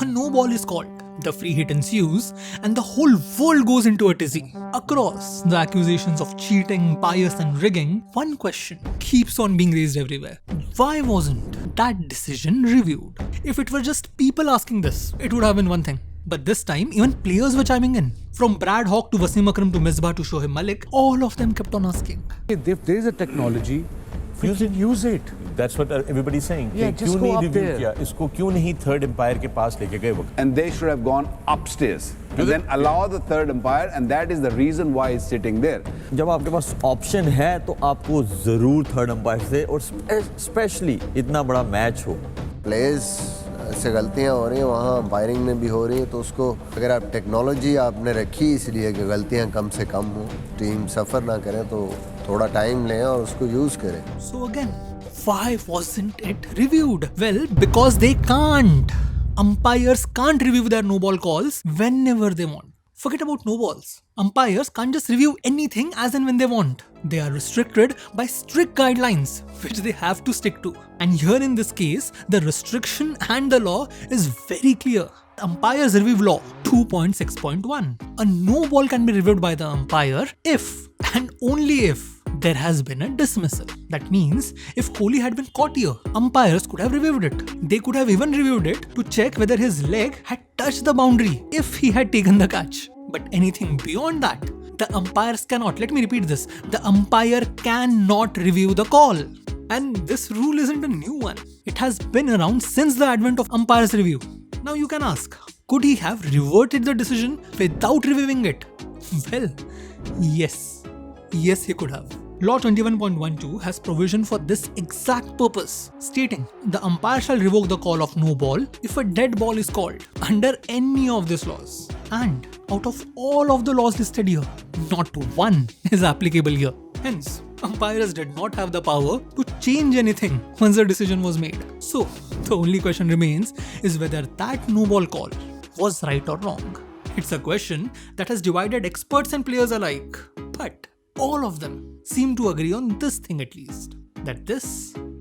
a no ball is called. The free hit ensues and the whole world goes into a tizzy. Across the accusations of cheating, bias and rigging, one question keeps on being raised everywhere. Why wasn't that decision reviewed? If it were just people asking this, it would have been one thing. But this time, even players were chiming in. From Brad Hogg to Wasim Akram to Misbah to Shoaib Malik, all of them kept on asking. If there is a technology, use it. That's what everybody's saying. Yeah, just go up there. इसको क्यों नहीं third umpire के पास लेके गए वक्त? And they should have gone upstairs and then allow the third umpire, and that is the reason why he's sitting there. जब आपके पास option है तो आपको जरूर थर्ड अंपायर से, और स्पेशली इतना बड़ा मैच हो. प्लेयर्स से गलतियां हो रही हैं, वहाँ अंपायरिंग में भी हो रही है, तो उसको अगर आप टेक्नोलॉजी आपने रखी इसलिए कि गलतियां कम से कम हो, टीम सफ़र ना करें, तो थोड़ा टाइम लें और उसको यूज़ करें. So again, why wasn't it reviewed? Well, because they can't. Umpires can't review their no ball calls whenever they want. Forget about no balls. Umpires can't just review anything as and when they want. They are restricted by strict guidelines, which they have to stick to. And here in this case, the restriction and the law is very clear. Umpires Review Law 2.6.1. A no ball can be reviewed by the umpire if and only if there has been a dismissal. That means if Kohli had been caught here, umpires could have reviewed it. They could have even reviewed it to check whether his leg had touched the boundary if he had taken the catch. But anything beyond that, the umpires cannot. Let me repeat this. The umpire cannot review the call. And this rule isn't a new one. It has been around since the advent of umpires review. Now you can ask, could he have reverted the decision without reviewing it? Well, yes. Yes, he could have. Law 21.12 has provision for this exact purpose, stating the umpire shall revoke the call of no ball if a dead ball is called under any of these laws. And out of all of the laws listed here, not one is applicable here. Hence, umpires did not have the power to change anything once the decision was made. So, the only question remains is whether that no ball call was right or wrong. It's a question that has divided experts and players alike. But all of them seem to agree on this thing at least, that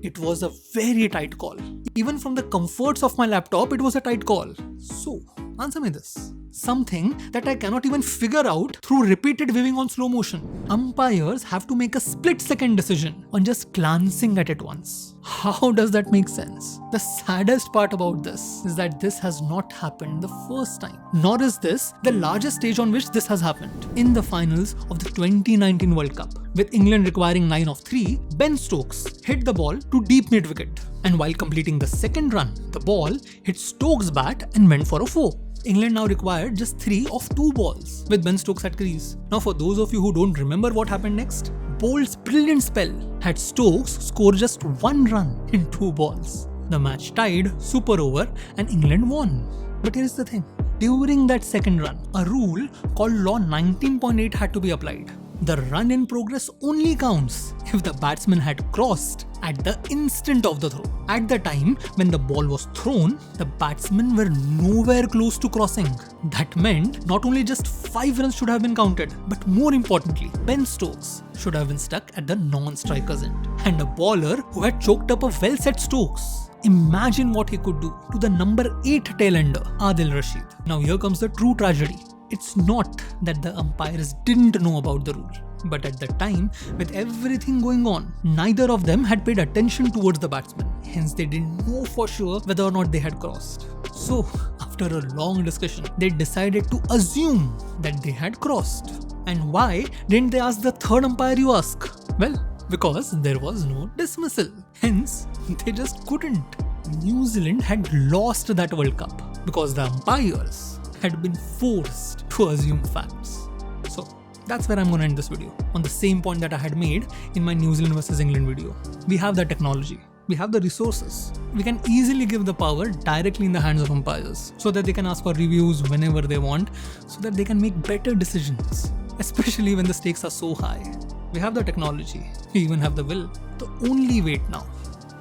it was a very tight call. Even from the comforts of my laptop, it was a tight call. So, answer me this. Something that I cannot even figure out through repeated viewing on slow motion. Umpires have to make a split-second decision on just glancing at it once. How does that make sense? The saddest part about this is that this has not happened the first time. Nor is this the largest stage on which this has happened. In the finals of the 2019 World Cup, with England requiring 9 of 3, Ben Stokes hit the ball to deep mid-wicket. And while completing the second run, the ball hit Stokes' bat and went for a 4. England now required just 3 of 2 balls with Ben Stokes at crease. Now for those of you who don't remember what happened next, Bolt's brilliant spell had Stokes score just 1 run in 2 balls. The match tied, super over, and England won. But here's the thing. During that second run, a rule called Law 19.8 had to be applied. The run in progress only counts if the batsman had crossed at the instant of the throw. At the time when the ball was thrown, the batsmen were nowhere close to crossing. That meant not only just 5 runs should have been counted, but more importantly, Ben Stokes should have been stuck at the non-striker's end. And a bowler who had choked up a well-set Stokes. Imagine what he could do to the number 8 tail-ender, Adil Rashid. Now here comes the true tragedy. It's not that the umpires didn't know about the rule, but at the time, with everything going on, neither of them had paid attention towards the batsman. Hence, they didn't know for sure whether or not they had crossed. So, after a long discussion, they decided to assume that they had crossed. And why didn't they ask the third umpire, you ask? Well, because there was no dismissal. Hence, they just couldn't. New Zealand had lost that World Cup because the umpires had been forced to assume facts. So that's where I'm going to end this video, on the same point that I had made in my New Zealand versus England video. We have the technology, we have the resources. We can easily give the power directly in the hands of umpires so that they can ask for reviews whenever they want, so that they can make better decisions, especially when the stakes are so high. We have the technology, we even have the will. The only wait now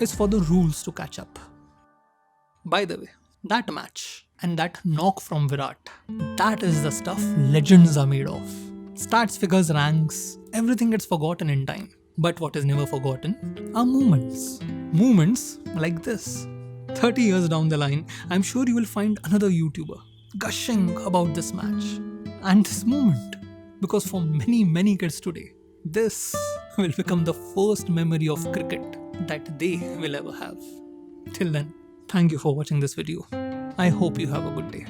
is for the rules to catch up. By the way, that match and that knock from Virat, that is the stuff legends are made of. Stats, figures, ranks, everything gets forgotten in time. But what is never forgotten are moments. Moments like this. 30 years down the line, I'm sure you will find another YouTuber gushing about this match and this moment. Because for many, many kids today, this will become the first memory of cricket that they will ever have. Till then, thank you for watching this video. I hope you have a good day.